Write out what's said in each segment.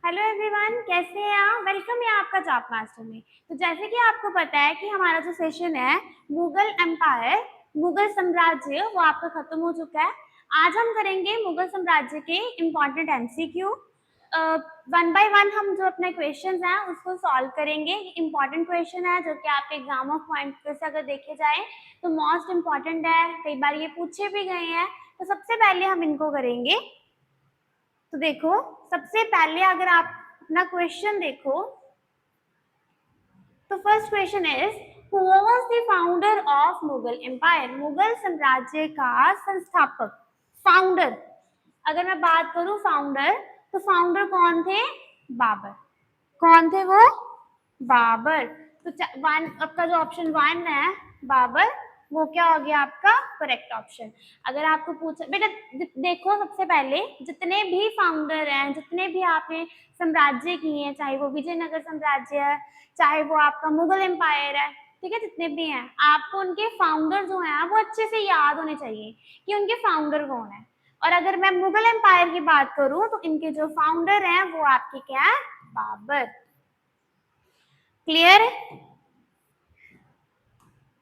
Hello everyone, कैसे हैं आप? वेलकम है आपका जॉब मास्टर में। तो जैसे कि आपको पता है कि हमारा जो सेशन है मुगल एम्पायर, मुगल साम्राज्य, वो आपका खत्म हो चुका है। आज हम करेंगे मुगल साम्राज्य के important MCQ. One by one हम जो अपने क्वेश्चंस हैं उसको सॉल्व करेंगे। इम्पॉर्टेंट क्वेश्चन है जो कि आपके एग्जाम ऑफ पॉइंट से अगर देखे जाए तो मोस्ट इम्पॉर्टेंट है, कई बार ये पूछे भी गए हैं। तो सबसे पहले हम इनको करेंगे। तो देखो, सबसे पहले अगर आप अपना क्वेश्चन देखो तो first question is who was the founder of Mughal empire? Mughal साम्राज्य का संस्थापक, फाउंडर। अगर मैं बात करूं फाउंडर, तो फाउंडर कौन थे? बाबर। कौन थे वो? बाबर। तो वन, आपका जो ऑप्शन वन है बाबर, वो क्या हो गया आपका करेक्ट ऑप्शन। अगर आपको पूछा बेटा, देखो सबसे पहले जितने भी फाउंडर हैं, जितने भी आपने साम्राज्य किए हैं, चाहे वो विजयनगर साम्राज्य है, चाहे वो आपका मुगल एम्पायर है, ठीक है, जितने भी हैं, आपको उनके फाउंडर जो हैं वो अच्छे से याद होने चाहिए कि उनके फाउंडर कौन है। और अगर मैं मुगल एम्पायर की बात करूं तो इनके जो फाउंडर हैं वो आपके क्या है? बाबर। क्लियर?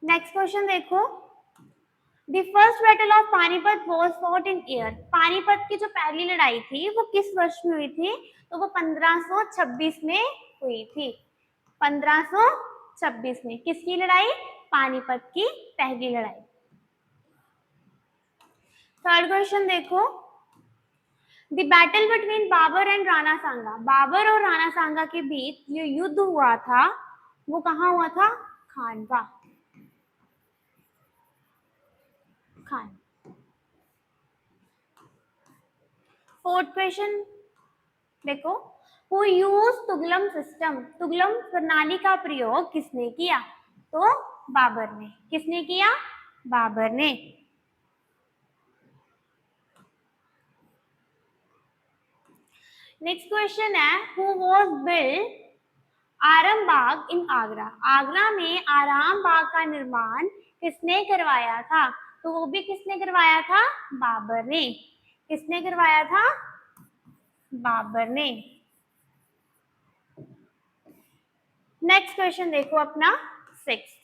नेक्स्ट क्वेश्चन देखो, the first battle of Panipat was fought in year. Panipat की जो पहली लड़ाई थी वो किस वर्ष में हुई थी? तो वो 1526 में हुई थी। 1526 में किसकी लड़ाई? पानीपत की पहली लड़ाई। थर्ड क्वेश्चन देखो, the battle between Babur and Rana Sanga. Babur और राणा सांगा के बीच जो युद्ध हुआ था वो कहाँ हुआ था? खानवा। खान। फोर्थ क्वेश्चन देखो, हु यूज तुगलम सिस्टम। तुगलम प्रणाली का प्रयोग किसने किया? तो बाबर ने। किसने किया? बाबर ने। नेक्स्ट क्वेश्चन है, हु वाज बिल्ड आरामबाग इन आगरा। आगरा में आराम बाग का निर्माण किसने करवाया था? तो वो भी किसने करवाया था? बाबर ने। किसने करवाया था? बाबर ने। नेक्स्ट क्वेश्चन देखो अपना six,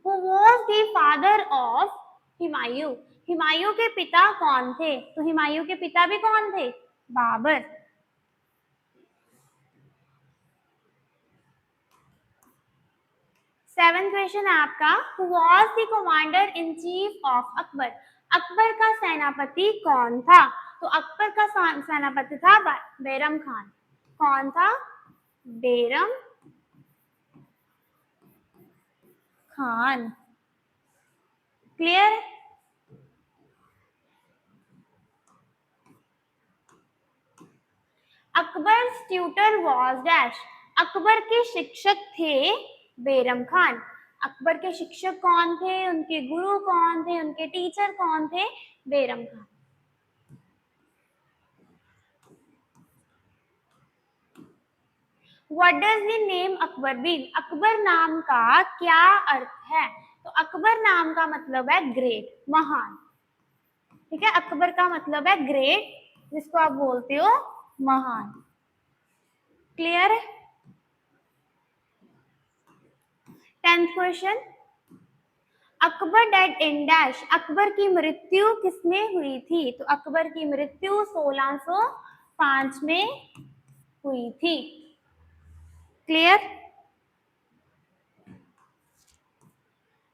who was the father of Humayun. Humayun के पिता कौन थे? तो हुमायूं के पिता भी कौन थे? बाबर। सेवन क्वेश्चन है आपका, who was the commander in chief of Akbar. Akbar का सेनापति कौन था? तो अकबर का सेनापति था बैरम खान। कौन था? Bairam Khan. Clear? Akbar tutor was dash. Akbar के शिक्षक थे बैरम खान। अकबर के शिक्षक कौन थे? उनके गुरु कौन थे? उनके टीचर कौन थे? Bairam Khan. What does the name Akbar mean? Akbar नाम का क्या अर्थ है? तो अकबर नाम का मतलब है ग्रेट, महान। ठीक है, अकबर का मतलब है ग्रेट, जिसको आप बोलते हो महान। Clear? Tenth question, Akbar dead in dash. Akbar की मृत्यु किसमें हुई थी? तो अकबर की मृत्यु 1605 में हुई थी। क्लियर?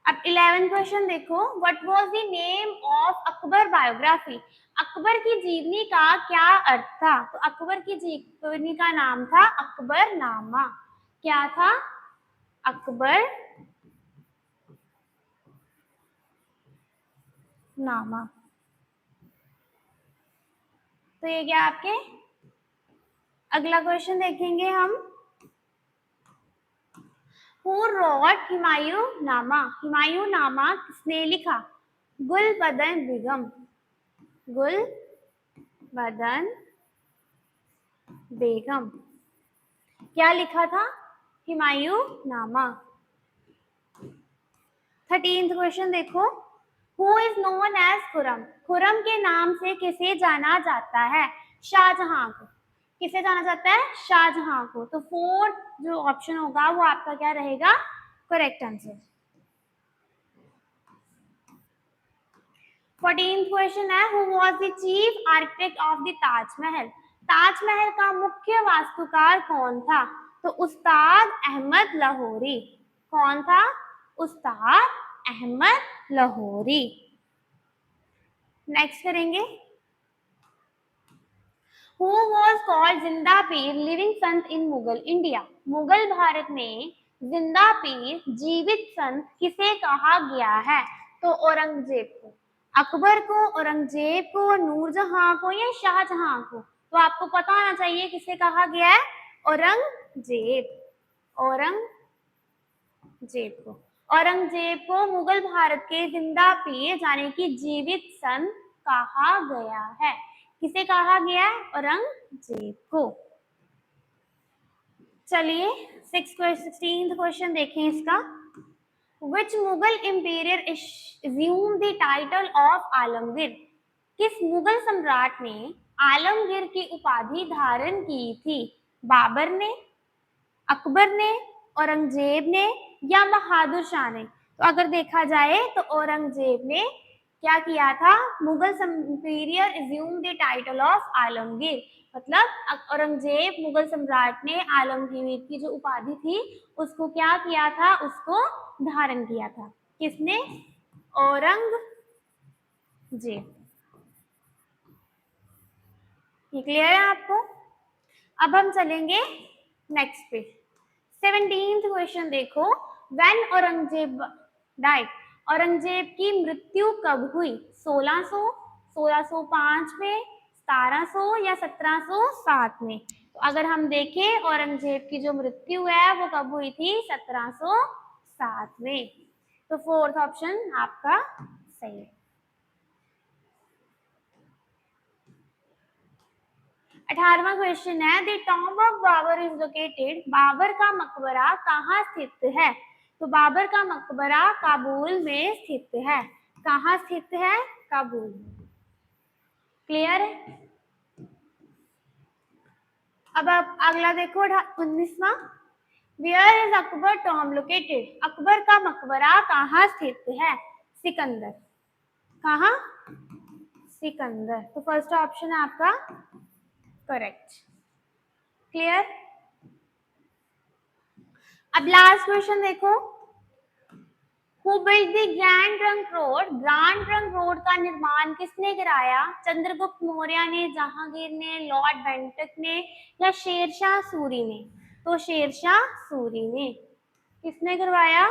अब 11 क्वेश्चन देखो, what was the name of Akbar biography. Akbar की जीवनी का क्या अर्थ था? तो अकबर की जीवनी का नाम था अकबर नामा। क्या था? अकबर नामा। तो ये क्या आपके, अगला क्वेश्चन देखेंगे हम, हु रॉट हुमायूं नामा। हुमायूं नामा किसने लिखा? गुलबदन बेगम। गुलबदन बेगम। क्या लिखा था? हुमायूं नामा। 13th क्वेश्चन देखो, who is known as Khurram. Khurram के नाम से किसे जाना जाता है? शाहजहां को। किसे जाना जाता है? शाहजहां को। तो फोर्थ जो ऑप्शन होगा वो आपका क्या रहेगा? Correct answer. 14th क्वेश्चन है, who was the chief architect of the Taj Mahal? Taj Mahal का मुख्य वास्तुकार कौन था? तो उस्ताद अहमद लाहौरी। कौन था? उस्ताद अहमद लाहौरी। नेक्स्ट करेंगे, हु वॉज कॉल्ड जिंदा पीर लिविंग संत इन मुगल इंडिया? मुगल भारत में जिंदा पीर जीवित संत किसे कहा गया है? तो औरंगजेब को। अकबर को, औरंगजेब को, नूरजहां को या शाहजहां को? तो आपको पता होना चाहिए किसे कहा गया है? औरंगजेब। औरंगजेब को। औरंगजेब को मुगल भारत के जिंदा पीर यानी कि जीवित संत कहा गया है। किसे कहा गया है? औरंगजेब को। चलिए 16th क्वेश्चन देखें इसका। Which Mughal imperial assumed the title of Alamgir? किस मुगल सम्राट ने आलमगीर की उपाधि धारण की थी? बाबर ने, अकबर ने, औरंगजेब ने या बहादुर शाह ने? तो अगर देखा जाए तो औरंगजेब ने क्या किया था? Mughal imperial assume the title of Alamgir, मतलब औरंगजेब मुगल सम्राट ने आलमगीर की जो उपाधि थी उसको क्या किया था? उसको धारण किया था। किसने? औरंगजेब। ये क्लियर है आपको? अब हम चलेंगे नेक्स्ट पे। 17th क्वेश्चन देखो, व्हेन औरंगजेब डाइड? औरंगजेब की मृत्यु कब हुई? 1600, 1605 में, 1700 या 1707 में? तो अगर हम देखें औरंगजेब की जो मृत्यु है वो कब हुई थी? 1707 में। तो फोर्थ ऑप्शन आपका सही है। 18वां क्वेश्चन है, the tomb of Babur is located? Babur का मकबरा कहाँ स्थित है? तो बाबर का मकबरा काबुल में स्थित है। कहाँ स्थित है? काबुल में। क्लियर है? अब आप अगला देखो 19वां, where is Akbar tomb located? Akbar का मकबरा कहाँ स्थित है? सिकंदर। कहाँ? सिकंदर। तो फर्स्ट ऑप्शन है आपका करेक्ट। क्लियर? अब लास्ट क्वेश्चन देखो, who built the grand trunk road? Grand trunk road का निर्माण किसने कराया? चंद्रगुप्त मौर्य ने, जहांगीर ने, लॉर्ड बेंटिक ने या शेरशाह सूरी ने? तो शेरशाह सूरी ने। किसने करवाया?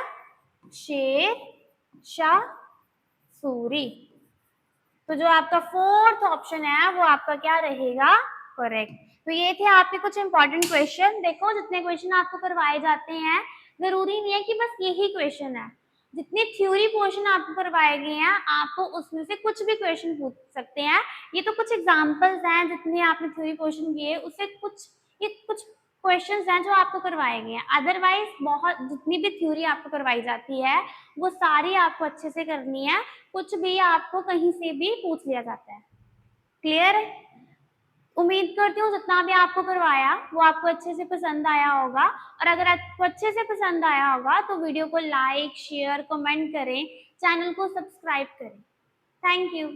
शेरशाह सूरी। तो जो आपका फोर्थ ऑप्शन है वो आपका क्या रहेगा? करेक्ट। तो ये थे आपके कुछ इंपॉर्टेंट क्वेश्चन। देखो जितने क्वेश्चन आपको करवाए जाते हैं जरूरी नहीं है कि बस यही क्वेश्चन है। जितने थ्योरी पोर्शन आपको करवाए गए हैं आपको उसमें से कुछ भी क्वेश्चन पूछ सकते हैं। ये तो कुछ एग्जांपल्स हैं जितने आपने थ्योरी पोर्शन किए, उससे कुछ ये कुछ क्वेश्चंस हैं जो आपको करवाए गए हैं। अदरवाइज बहुत जितनी भी थ्योरी आपको करवाई जाती है वो सारी आपको अच्छे से करनी है। कुछ भी आपको कहीं से भी पूछ लिया जाता है। क्लियर है? उम्मीद करती हूँ जितना भी आपको करवाया वो आपको अच्छे से पसंद आया होगा, और अगर आपको अच्छे से पसंद आया होगा तो वीडियो को लाइक, शेयर, कमेंट करें, चैनल को सब्सक्राइब करें। Thank you.